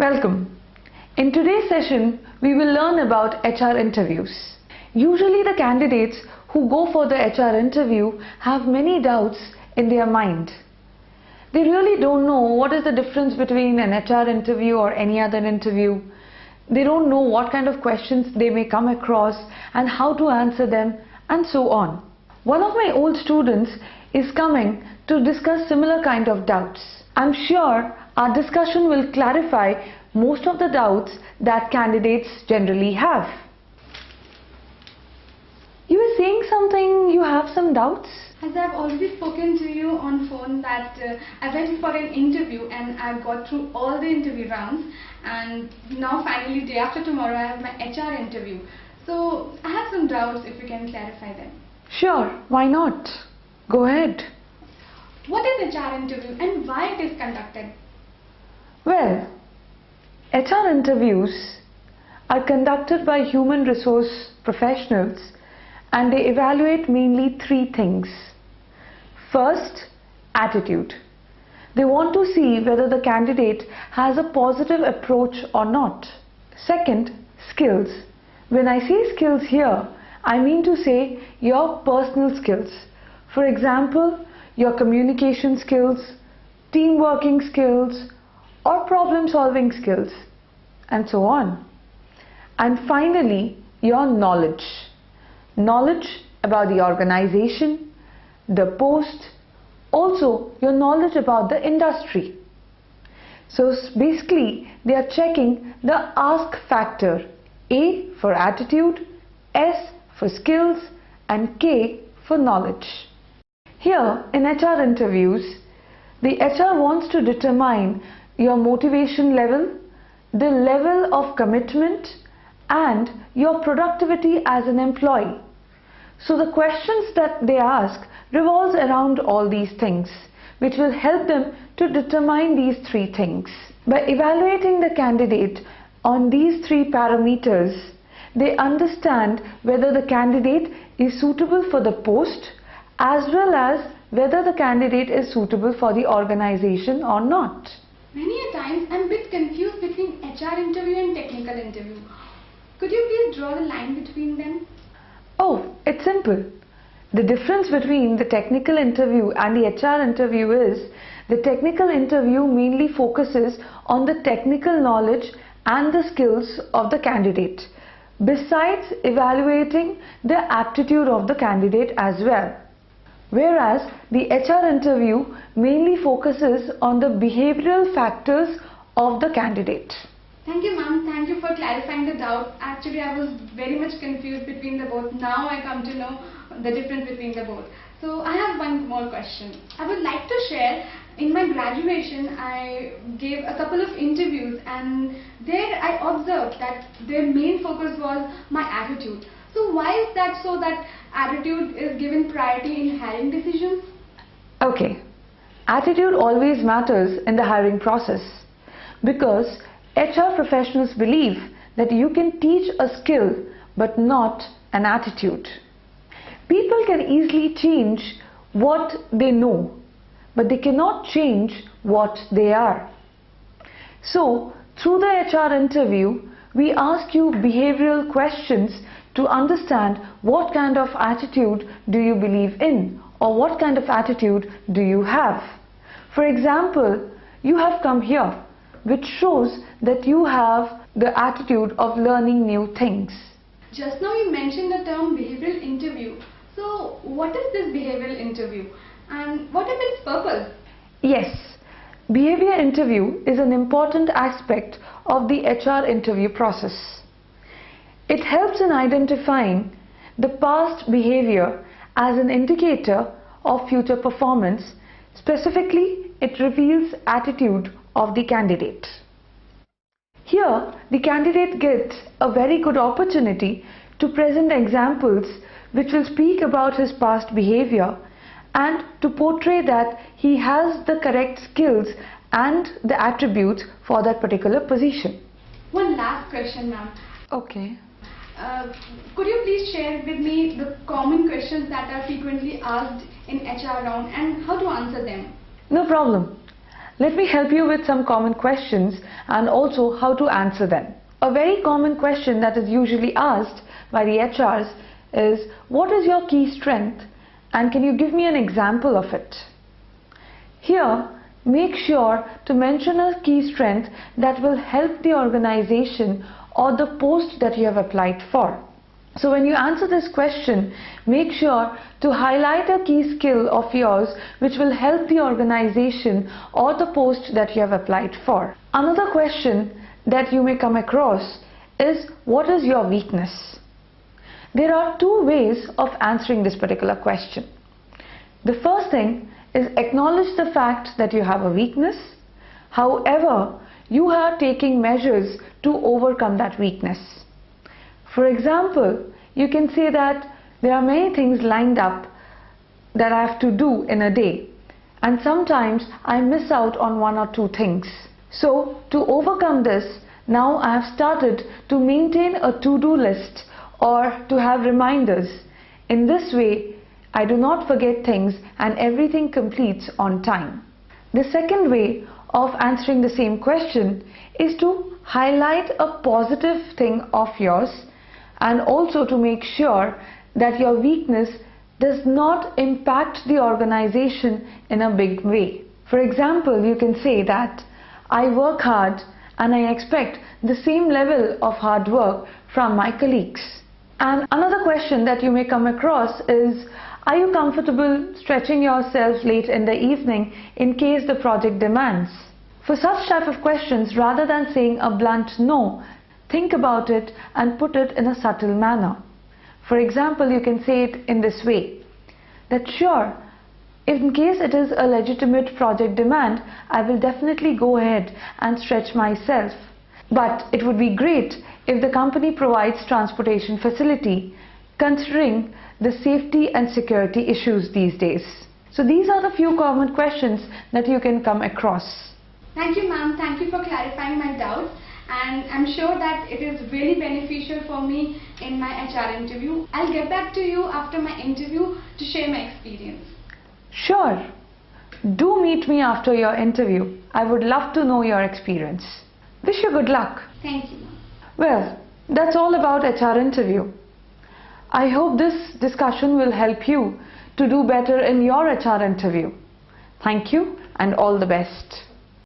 Welcome. In today's session, we will learn about HR interviews. Usually the candidates who go for the HR interview have many doubts in their mind. They really don't know what is the difference between an HR interview or any other interview. They don't know what kind of questions they may come across and how to answer them and so on. One of my old students is coming to discuss similar kind of doubts. I'm sure our discussion will clarify most of the doubts that candidates generally have. You were saying something, you have some doubts? As I've already spoken to you on phone that I went for an interview and I've got through all the interview rounds, and now finally day after tomorrow I have my HR interview. So I have some doubts, if you can clarify them. Sure, why not? Go ahead. What is HR interview and why it is conducted? Well, HR interviews are conducted by human resource professionals and they evaluate mainly three things. First, attitude. They want to see whether the candidate has a positive approach or not. Second, skills. When I say skills here, I mean to say your personal skills. For example, your communication skills, team working skills, or problem solving skills, and so on. And finally, your knowledge. Knowledge about the organization, the post, also your knowledge about the industry. So basically, they are checking the ask factor. A for attitude, S for skills, and K for knowledge. Here in HR interviews, the HR wants to determine your motivation level, the level of commitment, and your productivity as an employee. So the questions that they ask revolves around all these things, which will help them to determine these three things. By evaluating the candidate on these three parameters, they understand whether the candidate is suitable for the post as well as whether the candidate is suitable for the organization or not. Many a times I'm a bit confused between HR interview and technical interview. Could you please draw the line between them? Oh, it's simple. The difference between the technical interview and the HR interview is the technical interview mainly focuses on the technical knowledge and the skills of the candidate, besides evaluating the aptitude of the candidate as well. Whereas the HR interview mainly focuses on the behavioral factors of the candidate. Thank you, ma'am. Thank you for clarifying the doubt. Actually, I was very much confused between the both. Now I come to know the difference between the both. So I have one more question. I would like to share, in my graduation, I gave a couple of interviews and there I observed that their main focus was my attitude. So why is that so that attitude is given priority in hiring decisions? Okay, attitude always matters in the hiring process because HR professionals believe that you can teach a skill but not an attitude. People can easily change what they know, but they cannot change what they are. So, through the HR interview, we ask you behavioral questions to understand what kind of attitude do you believe in or what kind of attitude do you have. For example, you have come here, which shows that you have the attitude of learning new things. Just now you mentioned the term behavioral interview. So what is this behavioral interview and what is its purpose? Yes, behavior interview is an important aspect of the HR interview process. It helps in identifying the past behavior as an indicator of future performance. Specifically, it reveals attitude of the candidate. Here, the candidate gets a very good opportunity to present examples which will speak about his past behavior and to portray that he has the correct skills and the attributes for that particular position. One last question, ma'am. Okay. Could you please share with me the common questions that are frequently asked in HR round and how to answer them? No problem. Let me help you with some common questions and also how to answer them. A very common question that is usually asked by the HRs is, what is your key strength and can you give me an example of it? Here, make sure to mention a key strength that will help the organization or the post that you have applied for. So when you answer this question, make sure to highlight a key skill of yours which will help the organization or the post that you have applied for. Another question that you may come across is, what is your weakness? There are two ways of answering this particular question. The first thing is acknowledge the fact that you have a weakness. However, you are taking measures to overcome that weakness. For example, you can say that there are many things lined up that I have to do in a day, and sometimes I miss out on one or two things. So to overcome this, now I have started to maintain a to-do list or to have reminders. In this way, I do not forget things and everything completes on time. The second way of answering the same question is to highlight a positive thing of yours and also to make sure that your weakness does not impact the organization in a big way. For example, you can say that I work hard and I expect the same level of hard work from my colleagues. And another question that you may come across is, are you comfortable stretching yourself late in the evening in case the project demands? For such type of questions, rather than saying a blunt no, think about it and put it in a subtle manner. For example, you can say it in this way, that sure, in case it is a legitimate project demand, I will definitely go ahead and stretch myself. But it would be great if the company provides transportation facility, considering the safety and security issues these days. So these are the few common questions that you can come across. Thank you, ma'am. Thank you for clarifying my doubts. And I'm sure that it is really beneficial for me in my HR interview. I'll get back to you after my interview to share my experience. Sure. Do meet me after your interview. I would love to know your experience. Wish you good luck. Thank you, ma'am. Well, that's all about HR interview. I hope this discussion will help you to do better in your HR interview. Thank you and all the best.